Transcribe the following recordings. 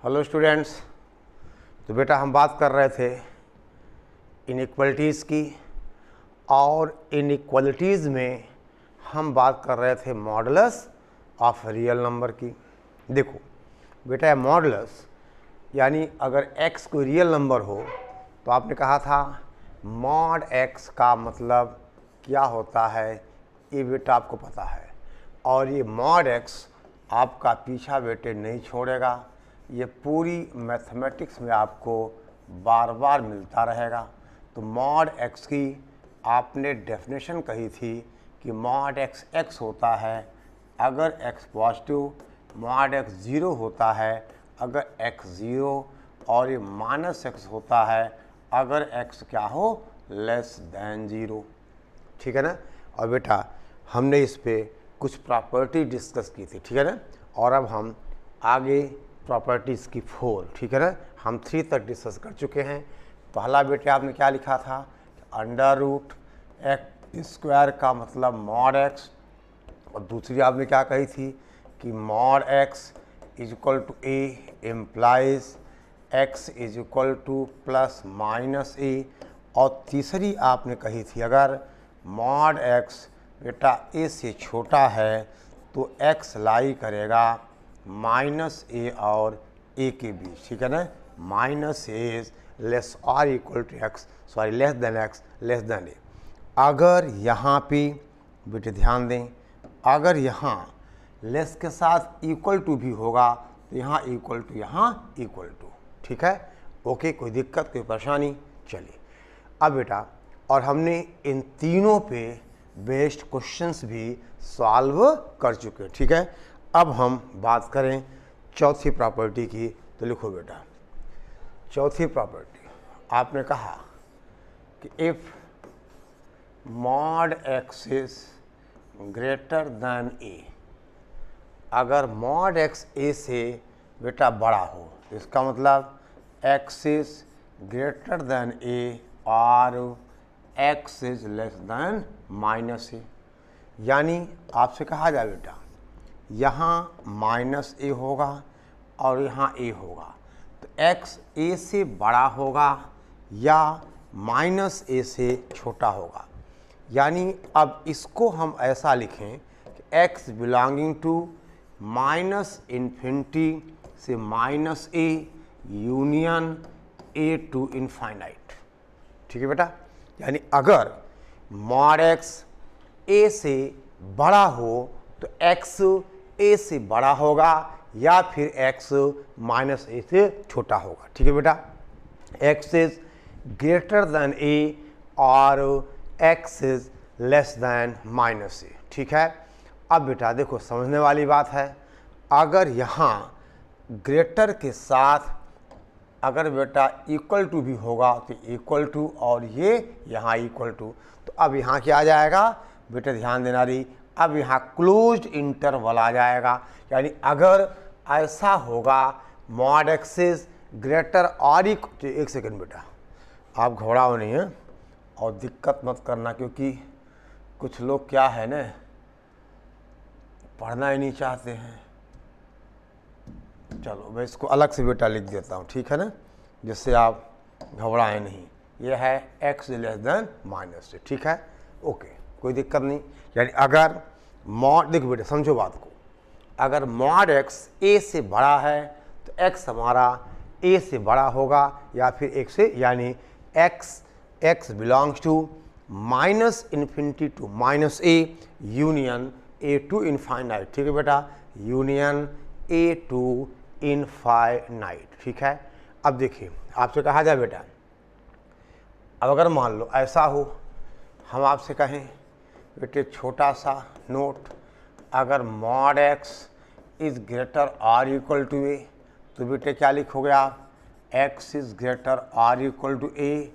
Hello students. तो बेटा हम बात कर रहे थे इनइक्वलिटीज़ की, और इनइक्वलिटीज़ में हम बात कर रहे थे मॉडुलस ऑफ रियल नंबर की। देखो बेटा, मॉडुलस यानी अगर x कोई रियल नंबर हो तो आपने कहा था मॉड x का मतलब क्या होता है, ये बेटा आपको पता है। और ये मॉड x आपका पीछा बेटे नहीं छोड़ेगा, ये पूरी मैथमेटिक्स में आपको बार बार मिलता रहेगा। तो मॉड x की आपने डेफिनेशन कही थी कि मॉड x x होता है अगर x positive, mod x zero होता है अगर x ज़ीरो, और ये माइनस x होता है अगर x क्या हो, लेस दैन ज़ीरो। ठीक है ना। और बेटा हमने इस पे कुछ प्रॉपर्टी डिस्कस की थी, ठीक है ना। और अब हम आगे प्रॉपर्टीज़ की 4, ठीक है ना, हम 3 तक डिस्कस कर चुके हैं। पहला बेटे आपने क्या लिखा था, अंडर रूट एक्स स्क्वायर का मतलब मॉड एक्स, और दूसरी आपने क्या कही थी कि mod X is equal to A implies X is equal to plus minus A, और तीसरी आपने कही थी अगर मॉड एक्स बेटा ए से छोटा है तो एक्स लाई करेगा माइनस ए और ए के बीच, ठीक है ना। माइनस ए इज लेस और equal to X, sorry less than X, less than A. अगर यहाँ पे बेटे ध्यान दें, अगर यहाँ लेस के साथ इक्वल टू भी होगा तो यहाँ इक्वल टू, यहाँ इक्वल टू, ठीक है। ओके, कोई दिक्कत कोई परेशानी। चलिए अब बेटा, और हमने इन तीनों पे बेस्ड क्वेश्चंस भी सॉल्व कर चुके, ठीक है। अब हम बात करें चौथी प्रॉपर्टी की। तो लिखो बेटा, चौथी प्रॉपर्टी आपने कहा कि if mod X is greater than A, अगर मॉड एक्स ए से बेटा बड़ा हो, इसका मतलब X is greater than A और X is less than minus A. यानी आपसे कहा जाए बेटा यहाँ माइनस ए होगा और यहाँ ए होगा, तो एक्स ए से बड़ा होगा या माइनस ए से छोटा होगा। यानी अब इसको हम ऐसा लिखें कि X belonging to minus infinity से minus A union A to infinite, ठीक है बेटा। यानी अगर मॉड एक्स ए से बड़ा हो तो एक्स ए से बड़ा होगा या फिर एक्स माइनस ए से छोटा होगा, ठीक है बेटा। X is greater than A और X is less than minus A, ठीक है। अब बेटा देखो समझने वाली बात है, अगर यहाँ ग्रेटर के साथ अगर बेटा इक्वल टू भी होगा तो इक्वल टू, और ये यहाँ इक्वल टू, तो अब यहाँ क्या आ जाएगा बेटा, ध्यान देना रही, अब यहाँ क्लोज्ड इंटरवल आ जाएगा। यानी अगर ऐसा होगा मॉड एक्स इज ग्रेटर और इक्वल, एक सेकंड बेटा आप घबराओ नहीं है और दिक्कत मत करना, क्योंकि कुछ लोग क्या है ना, पढ़ना ही नहीं चाहते हैं। चलो मैं इसको अलग से बेटा लिख देता हूँ, ठीक है ना, जिससे आप घबराएं नहीं। यह है एक्स लेस देन माइनस, ठीक है। ओके, कोई दिक्कत नहीं। यानी अगर मॉड, देखो बेटा समझो बात को, अगर मॉड एक्स ए से बड़ा है तो एक्स हमारा ए से बड़ा होगा या फिर एक से, यानी x belongs to minus infinity to minus A union A to infinite, ठीक है बेटा, यूनियन ए टू इनफाइनाइट, ठीक है। अब देखिए आपसे कहा जाए बेटा, अब अगर मान लो ऐसा हो, हम आपसे कहें बेटे छोटा सा नोट, अगर मॉड एक्स इज ग्रेटर और इक्वल टू ए, तो बेटे क्या लिखोगे आप, एक्स इज ग्रेटर और इक्वल टू ए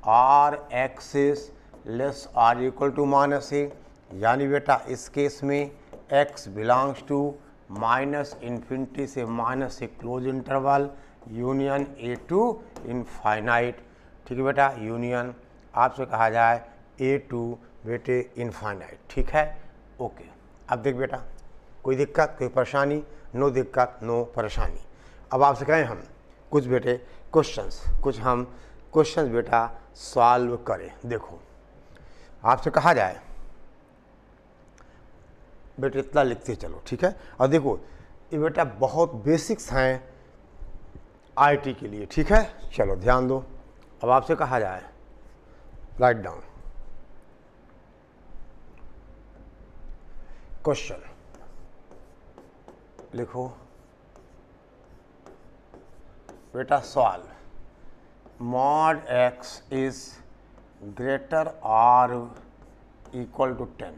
और एक्स इज लेस और इक्वल टू माइनस ए। यानी बेटा इस केस में X belongs to minus infinity से minus A close interval union A to infinite, ठीक है बेटा, यूनियन आपसे कहा जाए ए टू बेटे इनफाइनाइट, ठीक है। ओके, अब देख बेटा कोई दिक्कत कोई परेशानी, नो दिक्कत नो परेशानी। अब आपसे कहें हम कुछ बेटे क्वेश्चंस बेटा सॉल्व करें। देखो आपसे कहा जाए बेटे इतना लिखते चलो, ठीक है। और देखो ये बेटा बहुत बेसिक्स हैं आईटी के लिए, ठीक है। चलो ध्यान दो। अब आपसे कहा जाए राइट डाउन क्वेश्चन, लिखो बेटा solve mod X is greater और इक्वल टू 10।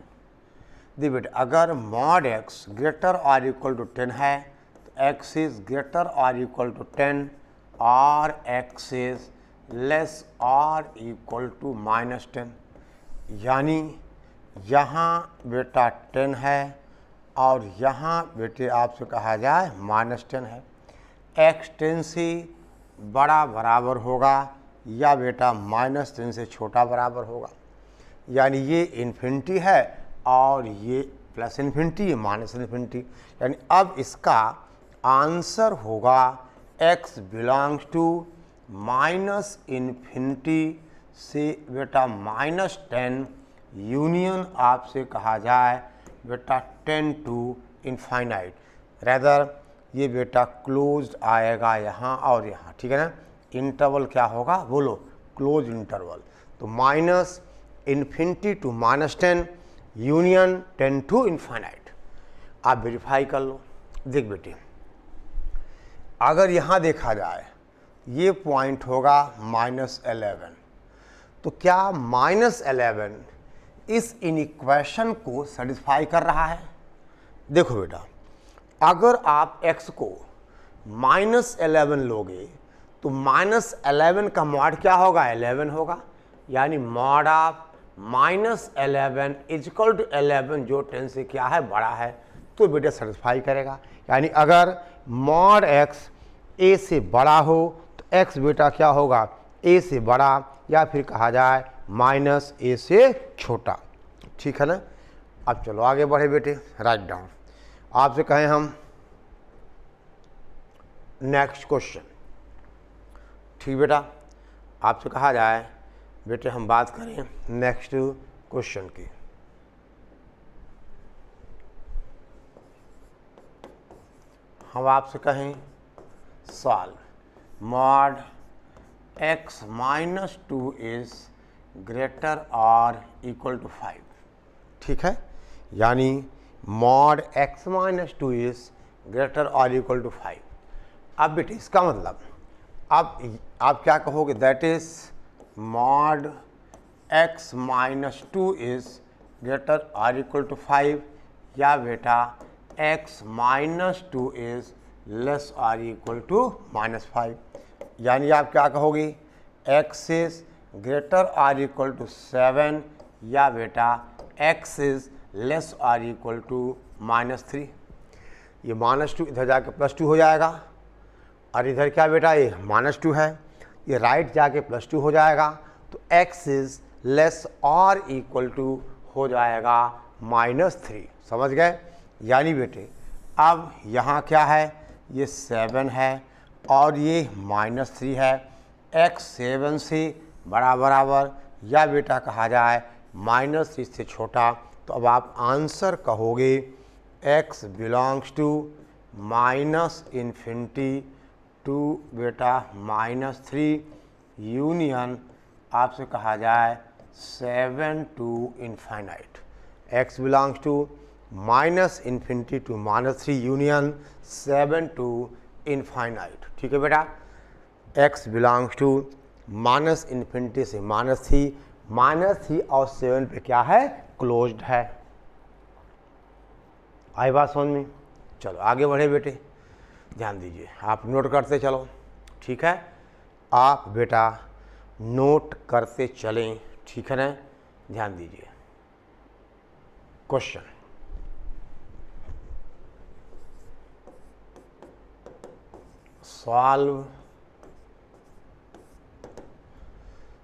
दी बेटा अगर मॉड एक्स ग्रेटर और इक्वल टू 10 है तो एक्स इज ग्रेटर और इक्वल टू 10 और एक्स इज लेस और इक्वल टू -10। यानी यहाँ बेटा 10 है और यहाँ बेटे आपसे कहा जाए -10 है। एक्स 10 से बड़ा बराबर होगा या बेटा -10 से छोटा बराबर होगा। यानी ये इन्फिनिटी है और ये प्लस इन्फिनिटी, ये माइनस इन्फिनिटी। यानी अब इसका आंसर होगा x बिलोंग्स टू -इन्फिनिटी से बेटा -10 यूनियन आपसे कहा जाए बेटा 10 टू इनफाइनाइट। रेदर ये बेटा क्लोज्ड आएगा यहाँ और यहाँ, ठीक है ना। इंटरवल क्या होगा बोलो, क्लोज इंटरवल। तो -इन्फिनिटी टू -10 यूनियन 10 टू इनफाइनाइट। आप वेरीफाई कर लो। देख बेटे अगर यहाँ देखा जाए ये पॉइंट होगा -11, तो क्या -11 इस इनइक्वेशन को सेटिस्फाई कर रहा है? देखो बेटा अगर आप x को -11 लोगे तो -11 का मॉड क्या होगा, 11 होगा। यानी मॉड ऑफ -11 इक्वल टू 11 जो 10 से क्या है बड़ा है, तो बेटा सेटिस्फाई करेगा। यानी अगर मॉड x a से बड़ा हो तो x बेटा क्या होगा, a से बड़ा या फिर कहा जाए -a से छोटा, ठीक है ना। अब चलो आगे बढ़े बेटे, राइट डाउन। आपसे कहें हम नेक्स्ट क्वेश्चन, ठीक बेटा। आपसे कहा जाए बेटे हम बात करें नेक्स्ट क्वेश्चन की। हम आपसे कहें solve mod x -2 is greater और इक्वल टू 5, ठीक है। यानी मॉड x -2 इज ग्रेटर और इक्वल टू 5। अब बेटे इसका मतलब अब आप क्या कहोगे, that is mod x -2 is greater और इक्वल टू 5 या बेटा x -2 इज लेस और इक्वल टू -5। यानी आप क्या कहोगे, x इज ग्रेटर और इक्वल टू 7 या बेटा x इज लेस और इक्वल टू -3। ये -2 इधर जाके +2 हो जाएगा और इधर क्या बेटा ये -2 है, ये राइट जाके +2 हो जाएगा। तो x इज लेस और इक्वल टू हो जाएगा -3। समझ गए। यानी बेटे अब यहाँ क्या है, ये 7 है और ये -3 है। x 7 से बराबर या बेटा कहा जाए -3 से छोटा। तो अब आप आंसर कहोगे x बिलोंग्स टू -इन्फिनिटी टू बेटा -3 यूनियन आपसे कहा जाए 7 to infinite. x belongs to -इन्फिनिटी टू -3 यूनियन 7 टू इनफाइनाइट, ठीक है बेटा। x बिलोंग्स टू -इन्फिनिटी से -3 और 7 पे क्या है, क्लोज्ड है। आई बात समझ में। चलो आगे बढ़े बेटे, ध्यान दीजिए, आप नोट करते चलो, ठीक है। आप बेटा नोट करते चलें, ठीक है ना। ध्यान दीजिए क्वेश्चन,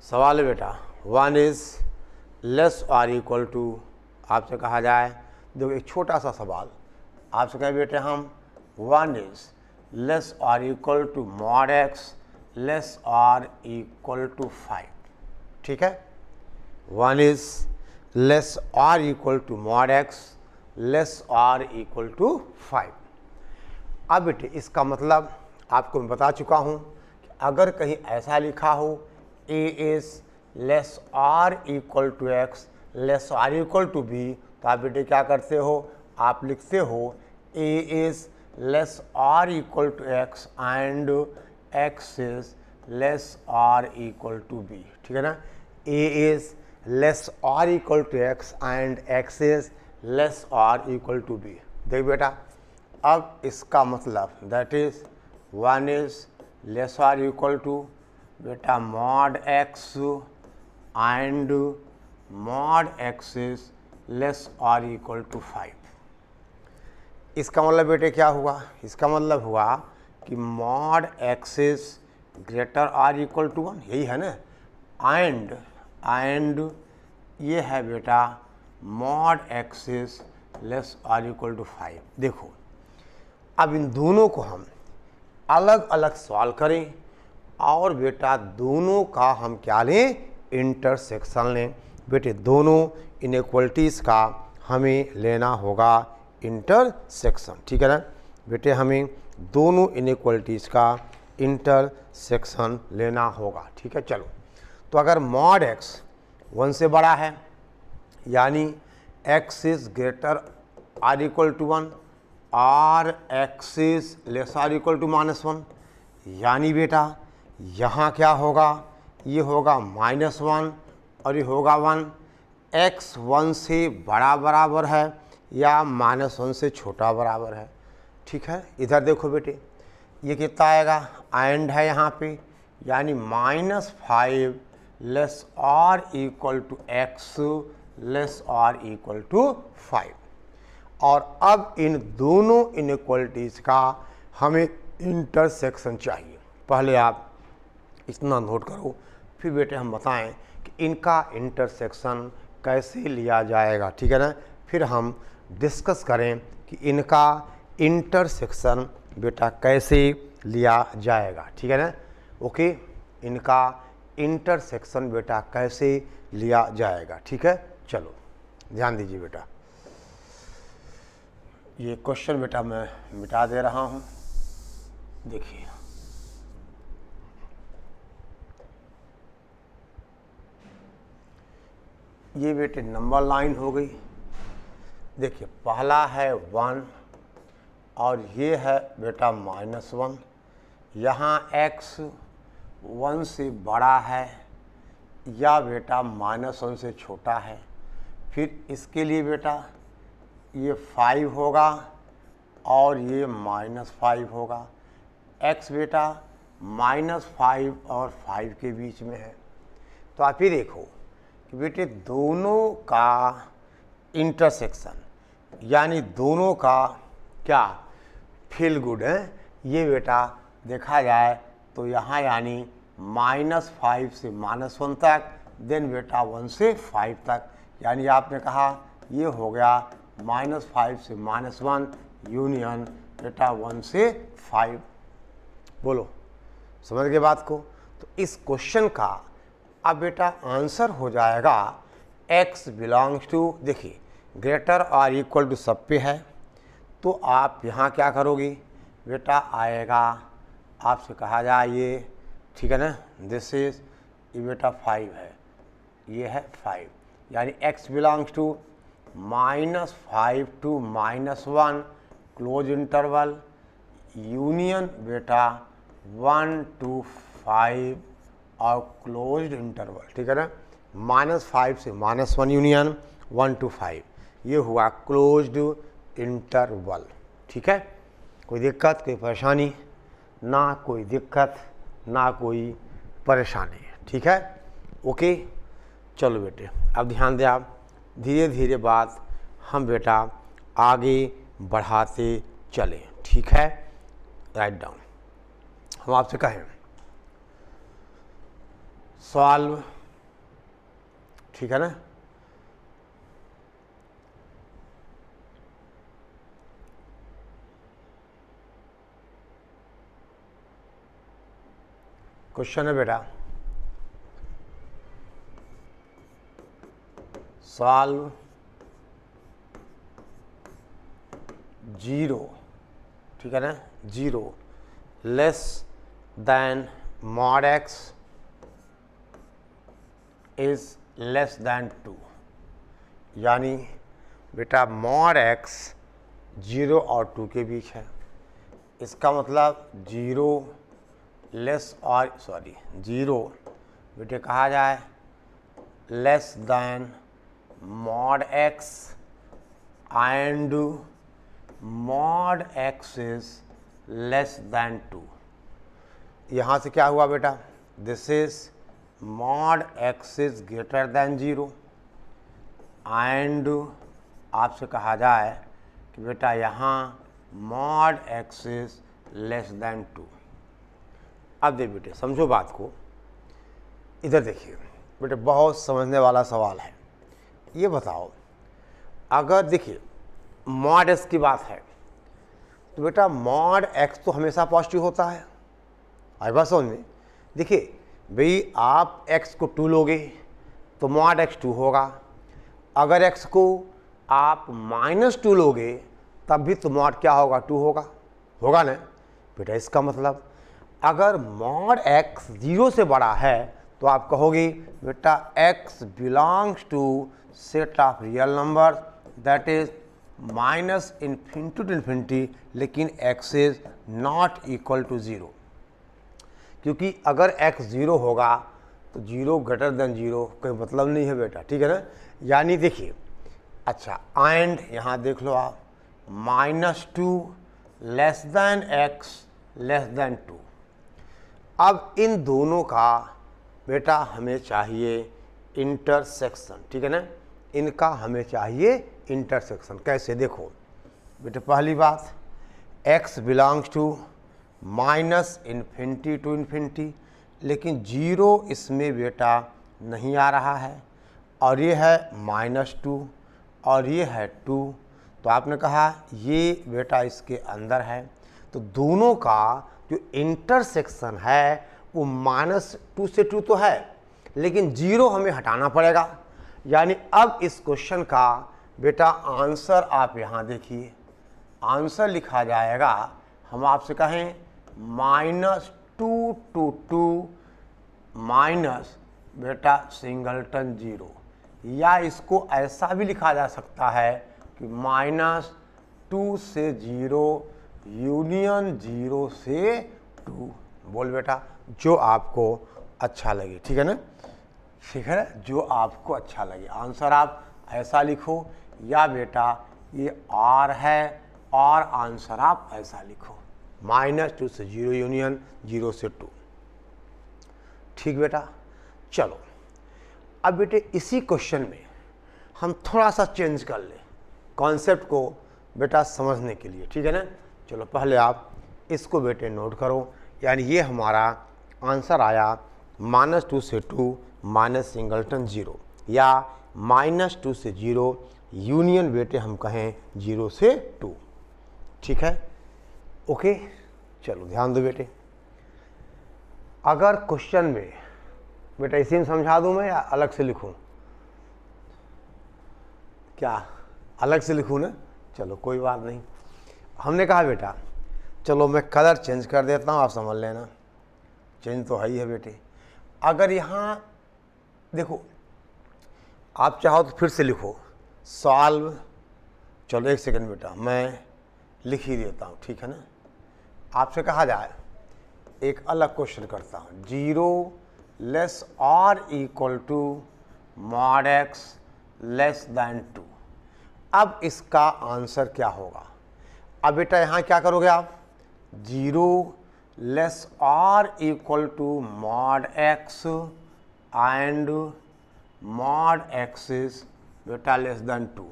सवाल बेटा 1 इज लेस और इक्वल टू, आपसे कहा जाए, देखो एक छोटा सा सवाल आपसे कहें बेटे हम 1 इज लेस और equal to mod x less और इक्वल टू 5, ठीक है। 1 इज लेस और equal to mod x less और इक्वल टू 5। अब बेटे इसका मतलब आपको मैं बता चुका हूँ कि अगर कहीं ऐसा लिखा हो a इज लेस और इक्वल टू एक्स लेस और इक्वल टू बी, तो आप बेटे क्या करते हो, आप लिखते हो a इज लेस और equal to x and x is less और इक्वल टू बी, ठीक है ना। a इज लेस और equal to x and x is less और इक्वल टू बी। देख बेटा, अब इसका मतलब दैट इज 1 इज लेस और इक्वल टू बेटा mod x and mod x is less और इक्वल टू 5। इसका मतलब बेटे क्या हुआ, इसका मतलब हुआ कि मॉड x इज ग्रेटर और इक्वल टू 1, यही है ना। एंड ये है बेटा मॉड x इज लेस और इक्वल टू 5। देखो अब इन दोनों को हम अलग अलग सॉल्व करें और बेटा दोनों का हम क्या लें, इंटरसेक्शन लें। बेटे दोनों इनइक्वलिटीज़ का हमें लेना होगा इंटरसेक्शन, ठीक है ना। बेटे हमें दोनों इनइक्वलिटीज़ का इंटरसेक्शन लेना होगा, ठीक है। चलो, तो अगर मॉड x 1 से बड़ा है यानी x is greater or equal to 1 और x is less or equal to -1, यानी बेटा यहाँ क्या होगा, ये होगा -1 और ये होगा 1। x 1 से बड़ा बराबर है या -1 से छोटा बराबर है, ठीक है। इधर देखो बेटे, ये कितना आएगा, एंड है यहाँ पे, यानी -5 लेस और इक्वल टू x लेस और इक्वल टू 5। और अब इन दोनों इनइक्वलिटीज़ का हमें इंटरसेक्शन चाहिए। पहले आप इतना नोट करो, फिर बेटे हम बताएं कि इनका इंटरसेक्शन कैसे लिया जाएगा, ठीक है ना। फिर हम डिस्कस करें कि इनका इंटरसेक्शन बेटा कैसे लिया जाएगा, ठीक है ना। ओके, इनका इंटरसेक्शन बेटा कैसे लिया जाएगा, ठीक है। चलो ध्यान दीजिए बेटा, ये क्वेश्चन बेटा मैं मिटा दे रहा हूँ। देखिए ये बेटे नंबर लाइन हो गई। देखिए पहला है 1 और ये है बेटा -1। यहाँ x 1 से बड़ा है या बेटा -1 से छोटा है। फिर इसके लिए बेटा ये 5 होगा और ये -5 होगा। x बेटा -5 और 5 के बीच में है। तो आप ये देखो कि बेटे दोनों का इंटरसेक्शन यानी दोनों का क्या फील गुड है, ये बेटा देखा जाए तो यहाँ यानी -5 से -1 तक, देन बेटा 1 से 5 तक, यानी आपने कहा ये हो गया -5 से -1 यूनियन बेटा 1 से 5। बोलो समझ गए बात को। तो इस क्वेश्चन का अब बेटा आंसर हो जाएगा x बिलोंग्स टू, देखिए ग्रेटर और इक्वल टू सब पे है, तो आप यहाँ क्या करोगे बेटा, आएगा आपसे कहा जाए ये, ठीक है ना, दिस इज ये बेटा 5 है, ये है 5, यानी x belongs to -5 to -1 close interval union बेटा 1 to 5 और क्लोज्ड इंटरवल, ठीक है ना। -5 से -1 यूनियन 1 to 5, ये हुआ क्लोज्ड इंटरवल, ठीक है। कोई दिक्कत, कोई परेशानी? ना कोई दिक्कत ना कोई परेशानी, ठीक है। ओके चलो बेटे, अब ध्यान दें आप, धीरे धीरे बात हम बेटा आगे बढ़ाते चले, ठीक है। राइट डाउन, हम आपसे कहें सॉल्व, ठीक है ना। क्वेश्चन है बेटा, सॉल्व 0, ठीक है ना, 0 less than mod x is less then 2, यानी बेटा mod x 0 और 2 के बीच है। इसका मतलब 0 बेटे कहा जाए less than mod x and mod x is less than 2। यहाँ से क्या हुआ बेटा, this is mod x is greater than 0 and आपसे कहा जाए कि बेटा यहाँ mod x is less than 2। अब देख बेटे समझो बात को, इधर देखिए बेटे बहुत समझने वाला सवाल है। ये बताओ, अगर देखिए mod x की बात है तो बेटा mod x तो हमेशा पॉजिटिव होता है, आई बात समझ में। देखिए भाई आप x को 2 लोगे तो mod x 2 होगा, अगर x को आप -2 लोगे तब भी तो mod क्या होगा, 2 होगा ना बेटा। इसका मतलब अगर mod x 0 से बड़ा है तो आप कहोगे बेटा x belongs to set of real number that is -∞ to ∞, लेकिन x is not equal to 0, क्योंकि अगर x 0 होगा तो 0 ग्रेटर देन 0 कोई मतलब नहीं है बेटा, ठीक है ना। यानी देखिए अच्छा एंड यहाँ देख लो आप -2 less than x less than 2। अब इन दोनों का बेटा हमें चाहिए इंटरसेक्शन, ठीक है ना, इनका हमें चाहिए इंटरसेक्शन। कैसे, देखो बेटा पहली बात x बिलोंग्स टू -∞ to ∞, लेकिन 0 इसमें बेटा नहीं आ रहा है, और ये है -2 और ये है 2, तो आपने कहा ये बेटा इसके अंदर है, तो दोनों का जो इंटरसेक्शन है वो -2 से 2 तो है, लेकिन 0 हमें हटाना पड़ेगा। यानी अब इस क्वेश्चन का बेटा आंसर आप यहाँ देखिए, आंसर लिखा जाएगा, हम आपसे कहें -2 to 2 माइनस बेटा सिंगलटन 0, या इसको ऐसा भी लिखा जा सकता है कि -2 से 0 यूनियन 0 से 2। बोल बेटा जो आपको अच्छा लगे, ठीक है ना, ठीक है ना, जो आपको अच्छा लगे। आंसर आप ऐसा लिखो या बेटा ये R है और आंसर आप ऐसा लिखो -2 से 0 यूनियन 0 से 2। ठीक बेटा, चलो अब बेटे इसी क्वेश्चन में हम थोड़ा सा चेंज कर ले कॉन्सेप्ट को बेटा समझने के लिए, ठीक है ना। चलो पहले आप इसको बेटे नोट करो, यानी ये हमारा आंसर आया -2 से 2 माइनस सिंगलटन 0, या -2 से 0 यूनियन बेटे हम कहें 0 से 2, ठीक है। ओके, चलो ध्यान दो बेटे, अगर क्वेश्चन में बेटा इसी में समझा दूं मैं या अलग से लिखूं, क्या अलग से लिखूं ना, चलो कोई बात नहीं। हमने कहा बेटा चलो मैं कलर चेंज कर देता हूं, आप समझ लेना, चेंज तो है ही है बेटे। अगर यहाँ देखो आप चाहो तो फिर से लिखो सॉल्व, चलो एक सेकंड बेटा मैं लिख ही देता हूँ, ठीक है ना। आपसे कहा जाए एक अलग क्वेश्चन करता हूँ, 0 लेस और equal to mod x less than 2। अब इसका आंसर क्या होगा। अब बेटा यहाँ क्या करोगे आप, 0 लेस और equal to mod x and mod x is बेटा लेस दैन 2,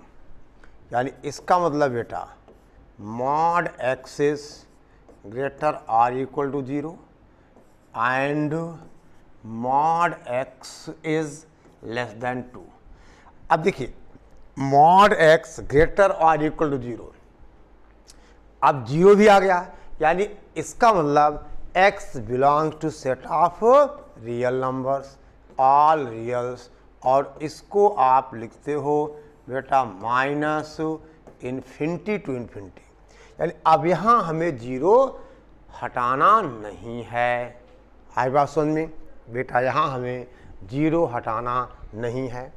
यानी इसका मतलब बेटा mod x इज ग्रेटर और equal to 0 and mod x is less than 2। अब देखिए mod x ग्रेटर और इक्वल टू 0, अब 0 भी आ गया, यानी इसका मतलब x belongs to set of real numbers, all reals, और इसको आप लिखते हो बेटा माइनस इन्फिनिटी टू इन्फिनिटी। यानी अब यहाँ हमें जीरो हटाना नहीं है। आई बात समझ में बेटा, यहाँ हमें जीरो हटाना नहीं है।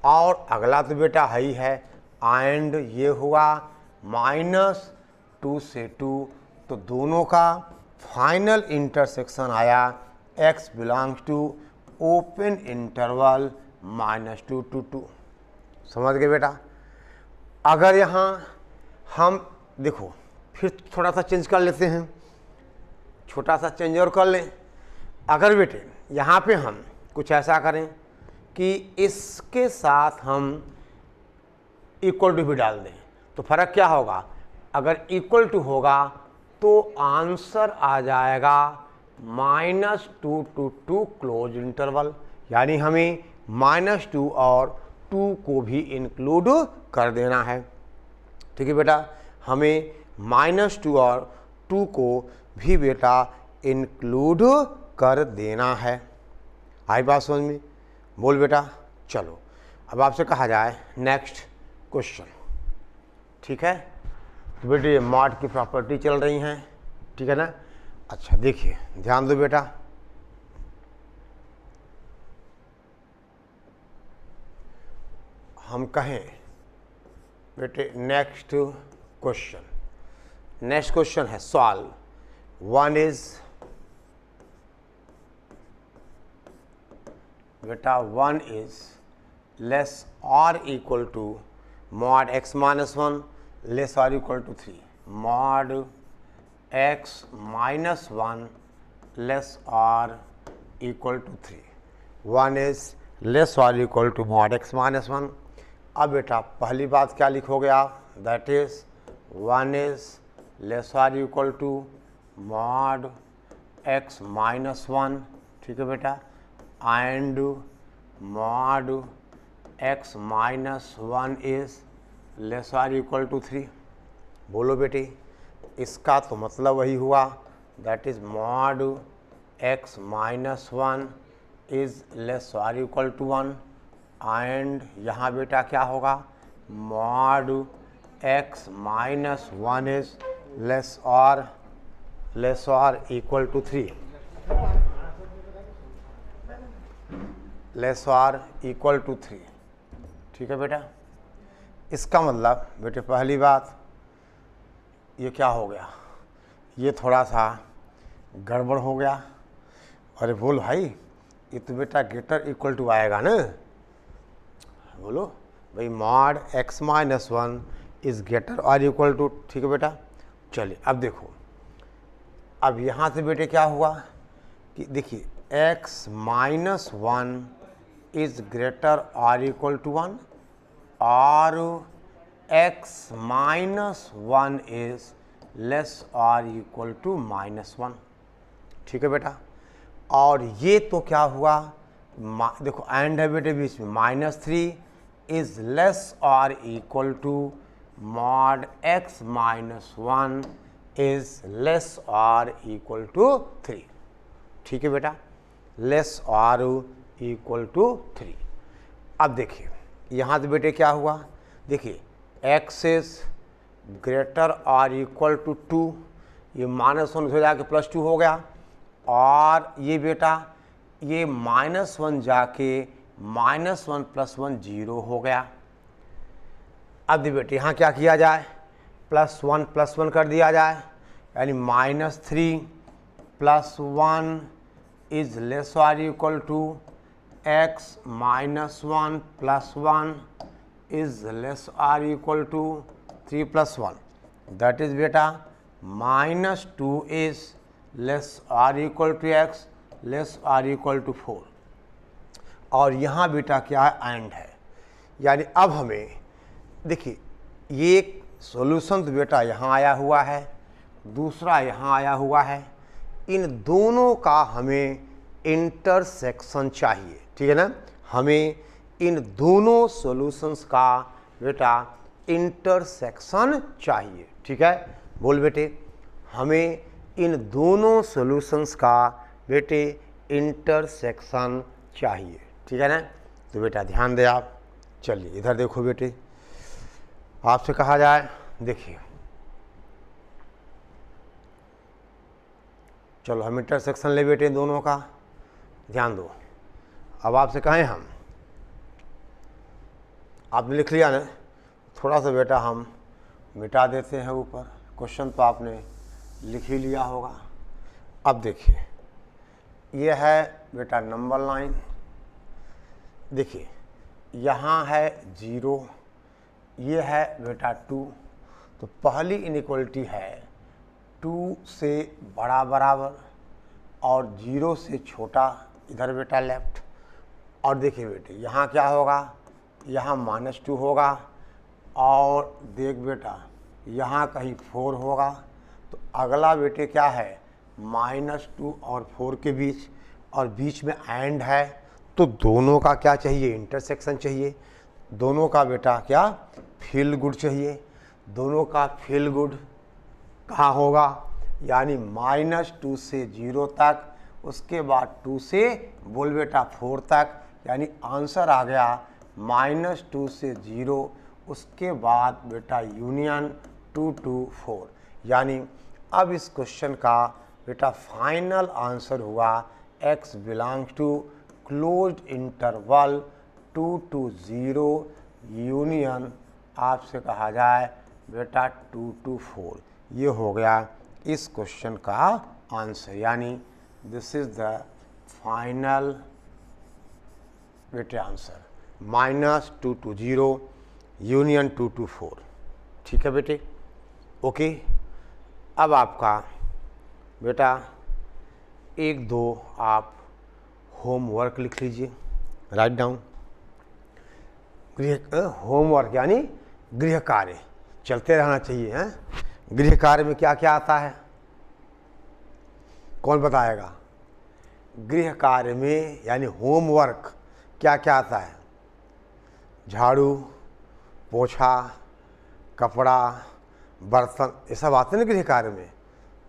और अगला तो बेटा है ही है, एंड ये हुआ -2 से 2, तो दोनों का फाइनल इंटरसेक्शन आया x belongs to open interval -2 to 2। समझ गए बेटा। अगर यहाँ हम देखो फिर थोड़ा सा चेंज कर लेते हैं, छोटा सा चेंज और कर लें। अगर बेटे यहाँ पे हम कुछ ऐसा करें कि इसके साथ हम इक्वल टू भी डाल दें, तो फ़र्क क्या होगा? अगर इक्वल टू होगा तो आंसर आ जाएगा -2 to 2 क्लोज इंटरवल, यानी हमें -2 और 2 को भी इंक्लूड कर देना है। ठीक है बेटा, हमें -2 और 2 को भी बेटा इंक्लूड कर देना है। आई बात समझ में? बोल बेटा। चलो अब आपसे कहा जाए नेक्स्ट क्वेश्चन। ठीक है, तो बेटे ये मॉड की प्रॉपर्टी चल रही हैं, ठीक है ना। अच्छा देखिए ध्यान दो बेटा, हम कहें बेटे नेक्स्ट क्वेश्चन है सॉल्व 1 इज बेटा 1 इज लेस और equal to mod x minus 1 less और equal to 3, mod x minus 1 less और इक्वल टू 3, 1 इज लेस और equal to mod x minus 1। अब बेटा पहली बात क्या लिखोगे आप? दैट इज 1 इज लेस और equal to mod x minus 1, ठीक है बेटा, and mod x minus 1 is less और इक्वल टू 3। बोलो बेटे, इसका तो मतलब वही हुआ, that is mod x minus 1 is less और इक्वल टू 1, एंड यहाँ बेटा क्या होगा? Mod x minus 1 is less और इक्वल टू 3, लेस और इक्वल टू 3। ठीक है बेटा, इसका मतलब बेटे पहली बात ये क्या हो गया, ये थोड़ा सा गड़बड़ हो गया। अरे बोल भाई, ये तो बेटा ग्रेटर इक्वल टू आएगा ना। बोलो भाई, mod x minus 1 is greater और इक्वल टू, ठीक है बेटा। चलिए अब देखो, अब यहाँ से बेटे क्या हुआ कि देखिए x माइनस 1 इज ग्रेटर और इक्वल टू 1 और x माइनस 1 इज लेस और इक्वल टू -1, ठीक है बेटा। और ये तो क्या हुआ, देखो एंड है बेटे बीच में, -3 इज लेस और equal to mod x minus 1 is less और इक्वल टू 3, ठीक है बेटा, लेस और इक्वल टू 3। अब देखिए यहाँ से बेटे क्या हुआ, देखिए x इज ग्रेटर और इक्वल टू 2, ये -1 हो जाके +2 हो गया, और ये बेटा ये -1 जाके -1 + 1 0 हो गया। अब देखिए बेटे यहाँ क्या किया जाए, +1 + 1 कर दिया जाए, यानी -3 + 1 इज लेस और equal to x minus 1 + 1 is less और इक्वल टू 3 + 1, दैट इज बेटा -2 इज लेस और इक्वल टू x लेस और इक्वल टू 4। और यहाँ बेटा क्या है, एंड है, यानी अब हमें देखिए ये सॉल्यूशन तो बेटा यहाँ आया हुआ है, दूसरा यहाँ आया हुआ है, इन दोनों का हमें इंटरसेक्शन चाहिए, ठीक है ना। हमें इन दोनों सॉल्यूशंस का बेटा इंटरसेक्शन चाहिए, ठीक है। बोल बेटे, हमें इन दोनों सॉल्यूशंस का बेटे इंटरसेक्शन चाहिए, ठीक है ना। तो बेटा ध्यान दे आप, चलिए इधर देखो बेटे, आपसे कहा जाए, देखिए चलो हम इंटरसेक्शन ले बेटे दोनों का, ध्यान दो। अब आपसे कहें हम, आपने लिख लिया ना, थोड़ा सा बेटा हम मिटा देते हैं ऊपर, क्वेश्चन तो आपने लिख ही लिया होगा। अब देखिए ये है बेटा नंबर लाइन, देखिए यहाँ है 0, ये है बेटा 2, तो पहली इनइक्वलिटी है 2 से बड़ा बराबर और 0 से छोटा, इधर बेटा लेफ्ट। और देखिए बेटे यहाँ क्या होगा, यहाँ -2 होगा, और देख बेटा यहाँ कहीं 4 होगा, तो अगला बेटे क्या है -2 और 4 के बीच, और बीच में एंड है, तो दोनों का क्या चाहिए, इंटरसेक्शन चाहिए। दोनों का बेटा क्या, फील गुड चाहिए। दोनों का फील गुड कहाँ होगा, यानी -2 से 0 तक, उसके बाद 2 से बोल बेटा 4 तक, यानी आंसर आ गया -2 से 0, उसके बाद बेटा यूनियन 2 to 4। यानी अब इस क्वेश्चन का बेटा फाइनल आंसर हुआ x belongs to closed interval 2 to 0 union, आपसे कहा जाए बेटा 2 to 4। ये हो गया इस क्वेश्चन का आंसर, यानी दिस इज द फाइनल बेटे आंसर, -2 to 0 यूनियन 2 to 4। ठीक है बेटे, ओके। अब आपका बेटा 1-2 आप होमवर्क लिख लीजिए, राइट डाउन। गृह होमवर्क यानी गृह कार्य चलते रहना चाहिए, हैं। गृह कार्य में क्या क्या आता है, कौन बताएगा। गृह कार्य में यानी होमवर्क क्या क्या आता है, झाड़ू, पोछा, कपड़ा, बर्तन, ये सब आते हैं ना गृह कार्य में,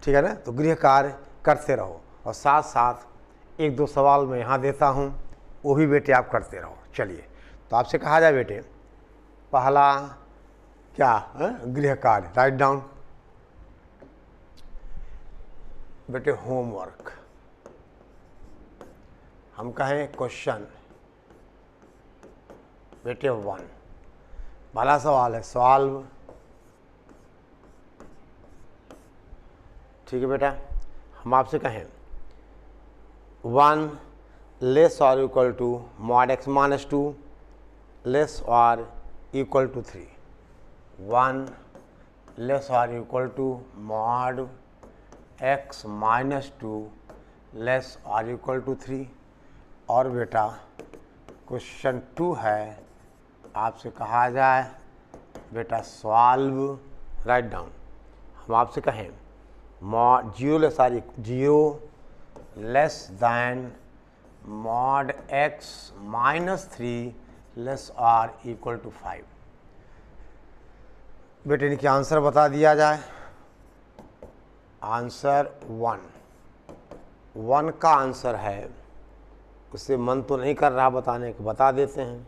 ठीक है ना। तो गृह कार्य करते रहो, और साथ साथ 1-2 सवाल मैं यहाँ देता हूँ, वो भी बेटे आप करते रहो। चलिए, तो आपसे कहा जाए बेटे, पहला क्या गृह कार्य, राइट डाउन बेटे। होमवर्क, हम कहें क्वेश्चन बेटे 1, पहला सवाल है सॉल्व, ठीक है बेटा। हम आपसे कहें 1 लेस और equal to mod x - 2 less और इक्वल टू 3, 1 लेस और equal to mod x - 2 less और इक्वल टू 3। और बेटा क्वेश्चन 2 है, आपसे कहा जाए बेटा सॉल्व, राइट डाउन। हम आपसे कहें 0 less than mod x - 3 less और इक्वल टू 5। बेटे इनके आंसर बता दिया जाए। आंसर 1 का आंसर है, उससे मन तो नहीं कर रहा बताने को, बता देते हैं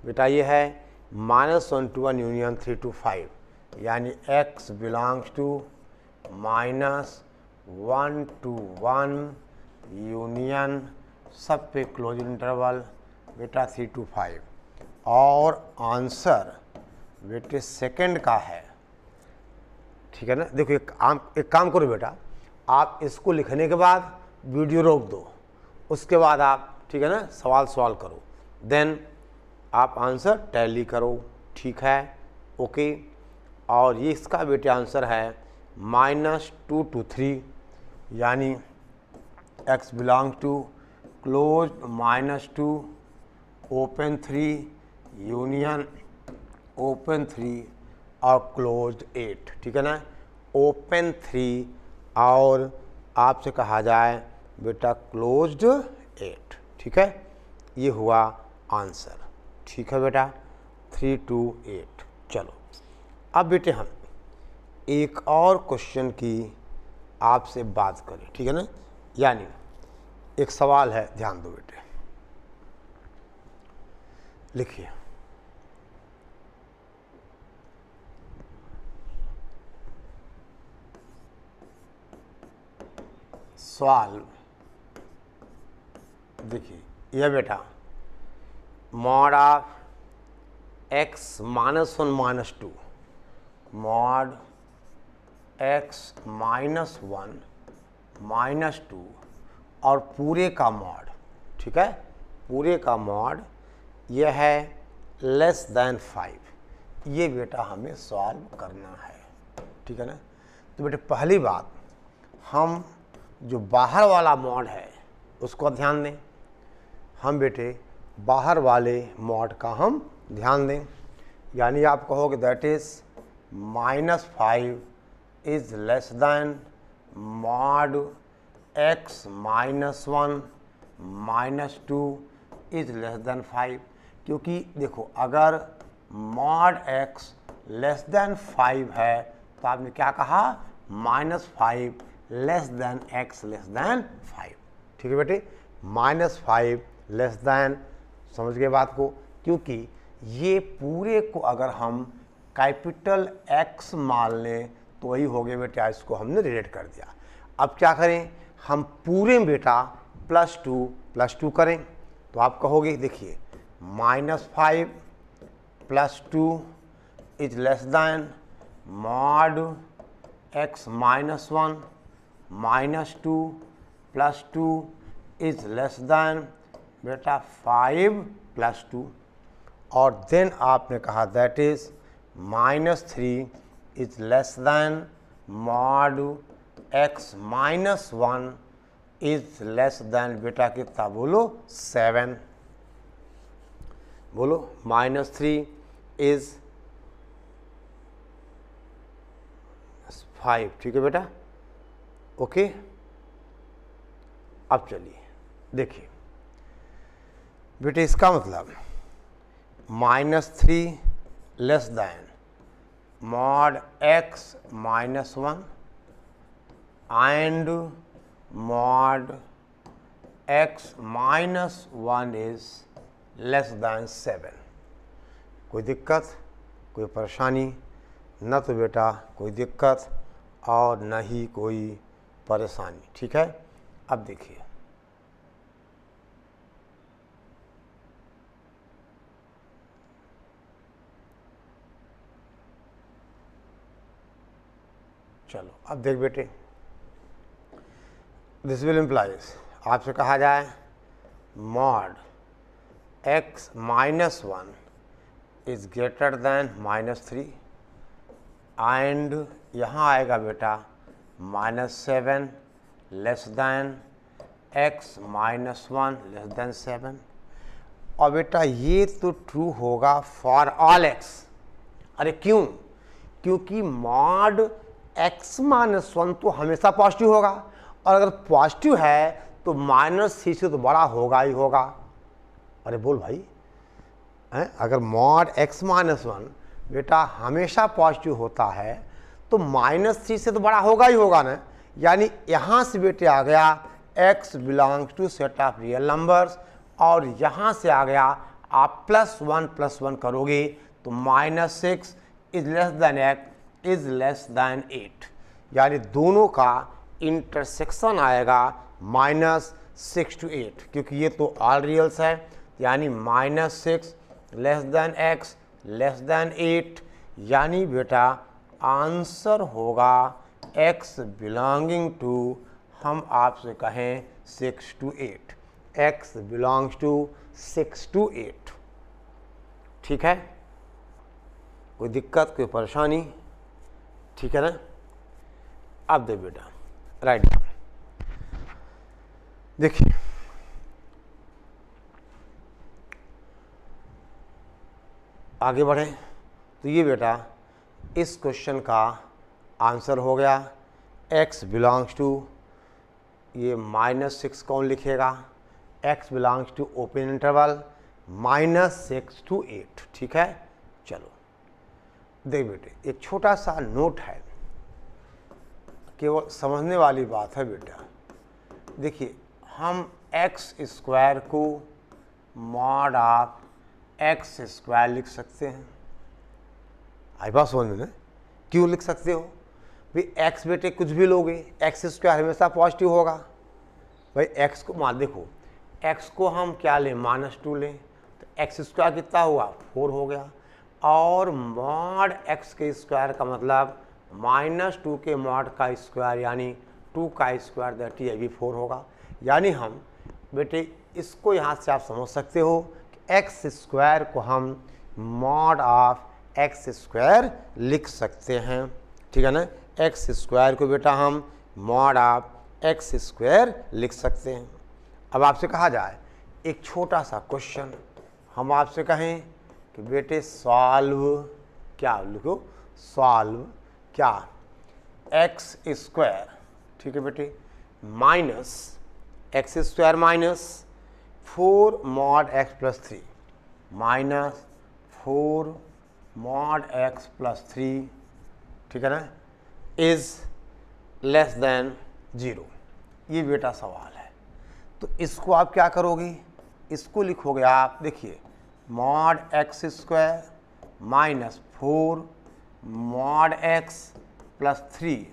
बेटा। ये है -1 to 1 यूनियन 3 to 5, यानी x belongs to -1 to 1 union, सब पे क्लोज इंटरवल बेटा 3 to 5। और आंसर बेटे सेकंड का है, ठीक है ना। देखो एक काम करो बेटा, आप इसको लिखने के बाद वीडियो रोक दो, उसके बाद आप, ठीक है ना, सवाल सॉल्व करो, देन आप आंसर टैली करो, ठीक है, ओके। और ये इसका बेटे आंसर है -2 to 3, यानी x belongs to close -2 open 3 union open 3 और क्लोज्ड 8, ठीक है ना। ओपन 3 और आपसे कहा जाए बेटा क्लोज्ड 8, ठीक है। ये हुआ आंसर, ठीक है बेटा, 3 to 8। चलो अब बेटे हम एक और क्वेश्चन की आपसे बात करें, ठीक है ना। यानी एक सवाल है, ध्यान दो बेटे, लिखिए, सवाल देखिए, यह बेटा mod of x minus 1 minus 2, mod x minus 1 minus 2 और पूरे का मॉड, ठीक है, पूरे का मॉड यह है लेस देन 5। ये बेटा हमें सॉल्व करना है, ठीक है ना। तो बेटे पहली बात, हम जो बाहर वाला मॉड है उसको ध्यान दें। हम बेटे बाहर वाले मॉड का हम ध्यान दें, यानी आप कहोगे that is -5 is less then mod x minus 1 minus 2 is less then 5। क्योंकि देखो अगर मॉड x लेस दैन 5 है तो आपने क्या कहा, -5 less than x less then 5, ठीक है बेटे, -5 लेस दैन, समझ गए बात को। क्योंकि ये पूरे को अगर हम कैपिटल X मान लें तो वही हो गया बेटा, इसको हमने रिलेट कर दिया। अब क्या करें, हम पूरे में बेटा +2 करें, तो आप कहोगे देखिए -5 + 2 is less then mod x minus 1 minus 2 + 2 is less then बेटा 5 + 2, और देन आपने कहा that is -3 is less then mod x minus 1 is less then बेटा कितना बोलो 7, बोलो -3 इज 5, ठीक है बेटा, ओके। अब चलिए देखिए बेटे, इसका मतलब -3 less than mod x minus 1 and mod x minus 1 is less then 7। कोई दिक्कत, कोई परेशानी? न तो बेटा कोई दिक्कत और न ही कोई परेशानी, ठीक है। अब देखिए चलो, अब देख बेटे, दिस विल इम्प्लाइज, आपसे कहा जाए mod x minus 1 is greater than -3 and यहाँ आएगा बेटा -7 less than x minus 1 less than 7। और बेटा ये तो ट्रू होगा फॉर ऑल x। अरे क्यों? क्योंकि मॉड x माइनस 1 तो हमेशा पॉजिटिव होगा, और अगर पॉजिटिव है तो -3 से तो बड़ा होगा ही होगा। अरे बोल भाई, अगर मॉड x माइनस 1 बेटा हमेशा पॉजिटिव होता है तो -3 से तो बड़ा होगा ही होगा ना। यानी यहाँ से बेटे आ गया x belongs to set of real numbers, और यहाँ से आ गया आप +1 करोगे तो -6 is less then x is less then 8, यानी दोनों का इंटरसेक्शन आएगा -6 to 8, क्योंकि ये तो ऑल रियल्स है, यानी -6 less than x less then 8, यानी बेटा आंसर होगा x बिलोंगिंग टू, हम आपसे कहें 6 to 8, x belongs to 6 to 8, ठीक है। कोई दिक्कत, कोई परेशानी? ठीक है ना। अब दे बेटा राइट डाउन, देखिए आगे बढ़े तो ये बेटा इस क्वेश्चन का आंसर हो गया x बिलोंग्स टू, ये -6 कौन लिखेगा, x belongs to open interval -6 to 8, ठीक है। चलो देख बेटे, एक छोटा सा नोट है, केवल समझने वाली बात है बेटा। देखिए हम एक्स स्क्वायर को मॉड ऑफ एक्स स्क्वायर लिख सकते हैं। आई बात समझ में? क्यों लिख सकते हो भाई? एक्स बेटे कुछ भी लोगे, एक्स स्क्वायर हमेशा पॉजिटिव होगा भाई। एक्स को मान देखो, एक्स को हम क्या लें, -2 लें, तो एक्स स्क्वायर कितना हुआ, 4 हो गया। और मॉड एक्स के स्क्वायर का मतलब -2 के मॉड का स्क्वायर यानी 2 का स्क्वायर, दैट ये भी 4 होगा। यानी हम बेटे इसको यहाँ से आप समझ सकते हो कि एक्स स्क्वायर को हम मॉड ऑफ एक्स स्क्वायर लिख सकते हैं, ठीक है ना। एक्स स्क्वायर को बेटा हम मॉड ऑफ एक्स स्क्वायर लिख सकते हैं। अब आपसे कहा जाए एक छोटा सा क्वेश्चन, हम आपसे कहें कि बेटे सॉल्व, क्या लिखो, सॉल्व क्या, एक्स स्क्वायर, ठीक है बेटे, minus x square minus 4 mod x plus 3 minus 4 mod x plus 3, ठीक है ना, इज़ लेस देन 0। ये बेटा सवाल है। तो इसको आप क्या करोगे, इसको लिखोगे आप, देखिए mod x square minus 4 mod x plus 3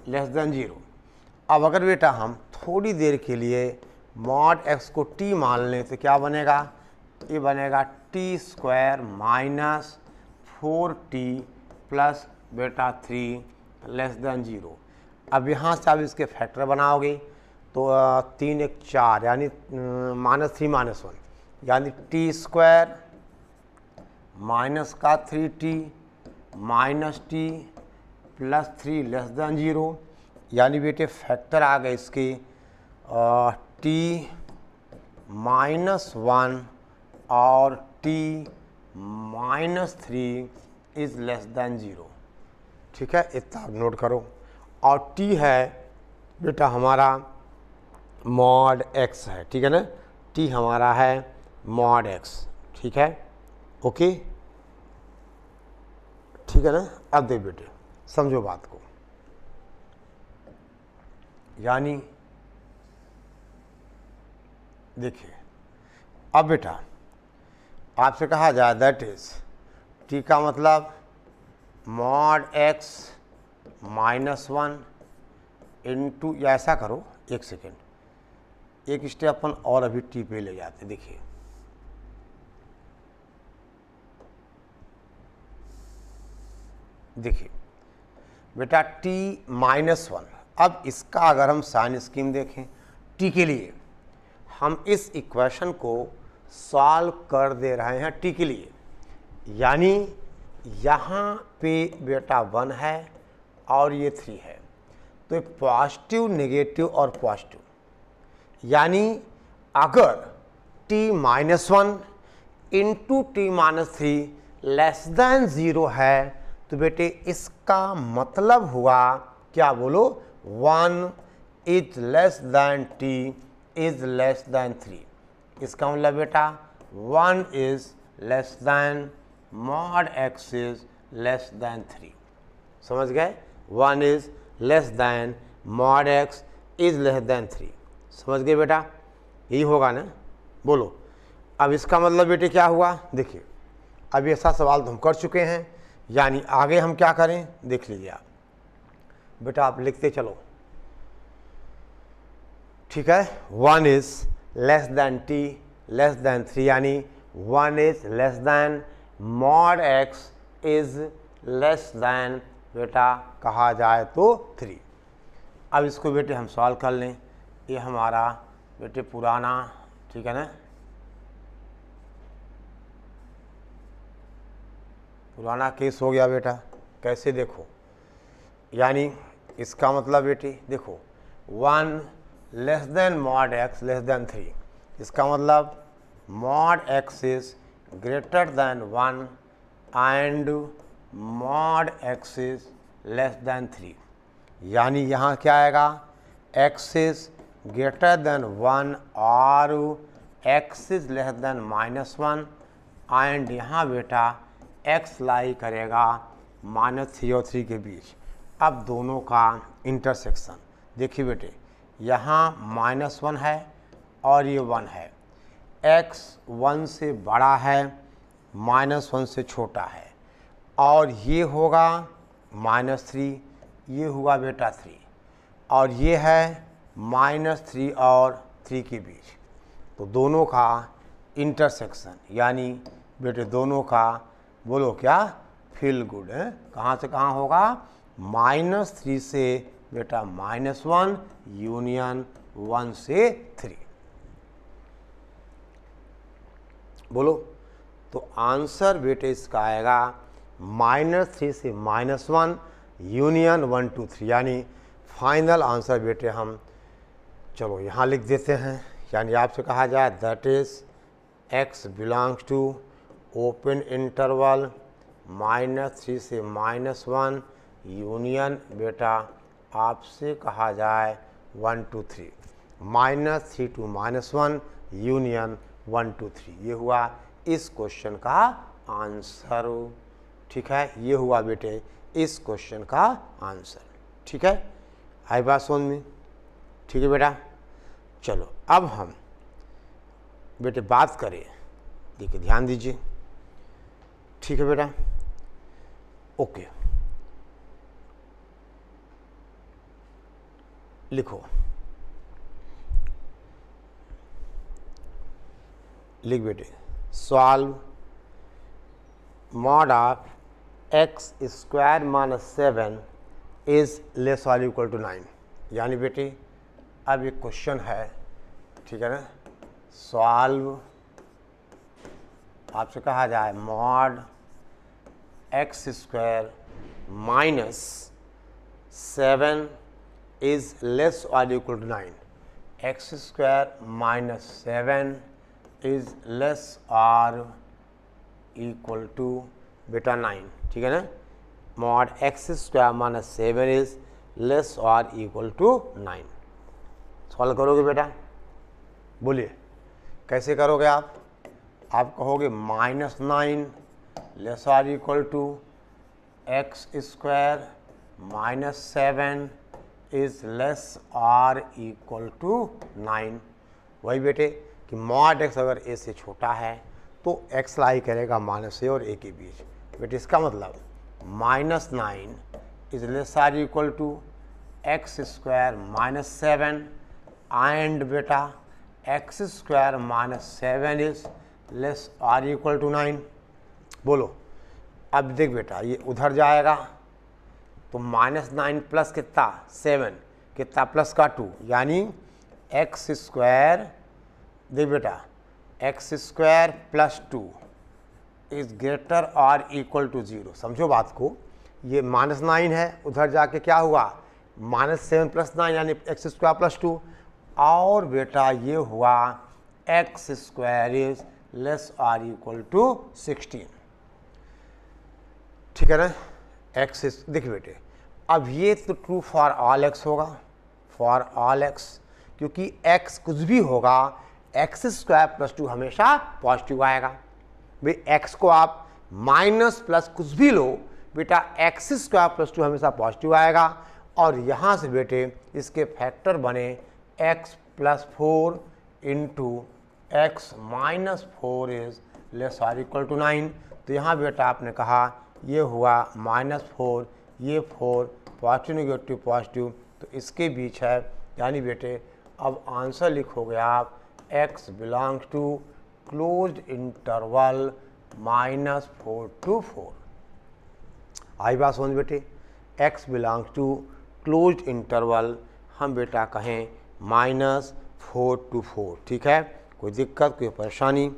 less than 0। अब अगर बेटा हम थोड़ी देर के लिए मॉड एक्स को t मान लें तो क्या बनेगा, ये बनेगा t square minus 4t plus बेटा 3 लेस देन 0। अब यहाँ से आप इसके फैक्टर बनाओगे तो 3 1 4 यानी -3 -1 यानी t स्क्वायर माइनस का 3t minus t plus 3 less than 0, यानी बेटे फैक्टर आ गए इसके t -1 और t -3 इज़ लेस देन 0, ठीक है, इतना नोट करो। और t है बेटा हमारा मॉड x है, ठीक है ना, t हमारा है मॉड x, ठीक है, ओके, ठीक है ना। अब दे बेटे समझो बात को, यानी देखिए अब बेटा आपसे कहा जाए दैट इज t का मतलब मॉड x -1 इंटू, या ऐसा करो, एक सेकेंड, एक स्टेप अपन और अभी t पे ले जाते। देखिए देखिए बेटा t -1, अब इसका अगर हम साइन स्कीम देखें t के लिए, हम इस इक्वेशन को सॉल्व कर दे रहे हैं t के लिए, यानी यहाँ पे बेटा 1 है और ये 3 है, तो पॉजिटिव नेगेटिव और पॉजिटिव, यानी अगर t -1 into t -3 less than 0 है तो बेटे इसका मतलब हुआ क्या, बोलो, 1 is less then t is less then 3। इसका मतलब बेटा 1 is less then mod x is less then 3। समझ गए, 1 is less then mod x is less then 3। समझ गए बेटा, यही होगा ना, बोलो। अब इसका मतलब बेटे क्या हुआ, देखिए अब ऐसा सवाल तो हम कर चुके हैं, यानी आगे हम क्या करें देख लीजिए आप बेटा, आप लिखते चलो, ठीक है। 1 is less then t less than 3, यानी 1 is less then mod x is less then बेटा कहा जाए तो 3। अब इसको बेटे हम सॉल्व कर लें, ये हमारा बेटे पुराना, ठीक है ना, पुराना केस हो गया बेटा। कैसे देखो, यानी इसका मतलब बेटे देखो 1 less than mod x less than 3, इसका मतलब mod x is greater then 1 and mod x is less then 3, यानी यहाँ क्या आएगा, x इज ग्रेटर देन 1 और x is less then -1 and यहाँ बेटा x लाई करेगा -3 और 3 के बीच। अब दोनों का इंटरसेक्शन देखिए बेटे, यहाँ -1 है और ये 1 है, x 1 से बड़ा है, -1 से छोटा है, और ये होगा -3, ये हुआ बेटा 3, और ये है -3 और 3 के बीच, तो दोनों का इंटरसेक्शन यानी बेटे दोनों का बोलो क्या, फील गुड है। कहाँ से कहाँ होगा, -3 से बेटा -1 यूनियन 1 से 3, बोलो। तो आंसर बेटे इसका आएगा -3 से -1 यूनियन 1 to 3, यानी फाइनल आंसर बेटे हम चलो यहाँ लिख देते हैं। यानी आपसे कहा जाए that is x belongs to open interval -3 से -1 यूनियन बेटा आपसे कहा जाए 1 to 3, -3 to -1 यूनियन 1 to 3, ये हुआ इस क्वेश्चन का आंसर। ठीक है, ये हुआ बेटे इस क्वेश्चन का आंसर। ठीक है, आई बात समझ में? ठीक है बेटा, चलो अब हम बेटे बात करें, देखिए ध्यान दीजिए। ठीक है बेटा, ओके, लिखो, लिख बेटे, solve mod of x square -7 is less और इक्वल टू 9। यानी बेटे अब एक क्वेश्चन है, ठीक है ना, सॉल्व आपसे कहा जाए mod x square -7 is less और equal to 9, x square -7 is less और इक्वल टू बेटा 9। ठीक है ना, mod x square -7 is less और इक्वल टू 9। सॉल्व करोगे बेटा, बोलिए कैसे करोगे आप कहोगे -9 लेस और equal to x square -7 is less और इक्वल टू 9। वही बेटे कि mod x अगर a से छोटा है तो x लाई करेगा -a और a के बीच। बेटे इसका मतलब -9 इज लेस और equal to x square -7 and बेटा x स्क्वायर -7 इज लेस और इक्वल टू 9। बोलो, अब देख बेटा ये उधर जाएगा तो -9 प्लस कितना 7, कितना प्लस का 2, यानी x स्क्वायर, देख बेटा x square plus 2 is greater और इक्वल टू 0। समझो बात को, ये -9 है, उधर जाके क्या हुआ -7 प्लस 9 यानी x स्क्वायर प्लस 2, और बेटा ये हुआ x स्क्वायर इज लेस और इक्वल टू 16। ठीक है ना, x देखिए बेटे अब ये तो ट्रू फॉर ऑल x होगा, फॉर ऑल x, क्योंकि x कुछ भी होगा x स्क्वायर प्लस 2 हमेशा पॉजिटिव आएगा। भाई x को आप माइनस प्लस कुछ भी लो, बेटा x स्क्वायर प्लस 2 हमेशा पॉजिटिव आएगा, और यहाँ से बेटे इसके फैक्टर बने x plus 4 into x minus 4 is less और इक्वल टू 9। तो यहाँ बेटा आपने कहा ये हुआ -4, ये 4 पॉजिटिव नेगेटिव पॉजिटिव, तो इसके बीच है, यानी बेटे अब आंसर लिखोगे आप x belongs to closed interval -4 to 4। आई बात समझ बेटे, x belongs to closed interval हम बेटा कहें -4 to 4। ठीक है, कोई दिक्कत कोई परेशानी?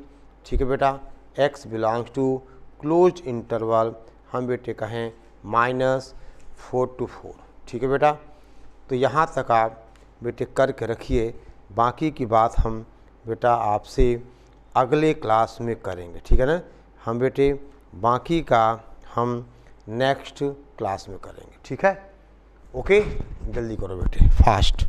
ठीक है बेटा, x belongs to closed interval हम बेटे कहें -4 to 4। ठीक है बेटा, तो यहाँ तक आप बेटे करके रखिए, बाकी की बात हम बेटा आपसे अगले क्लास में करेंगे। ठीक है ना, हम बेटे बाकी का हम नेक्स्ट क्लास में करेंगे। ठीक है, ओके, जल्दी करो बेटे, फास्ट।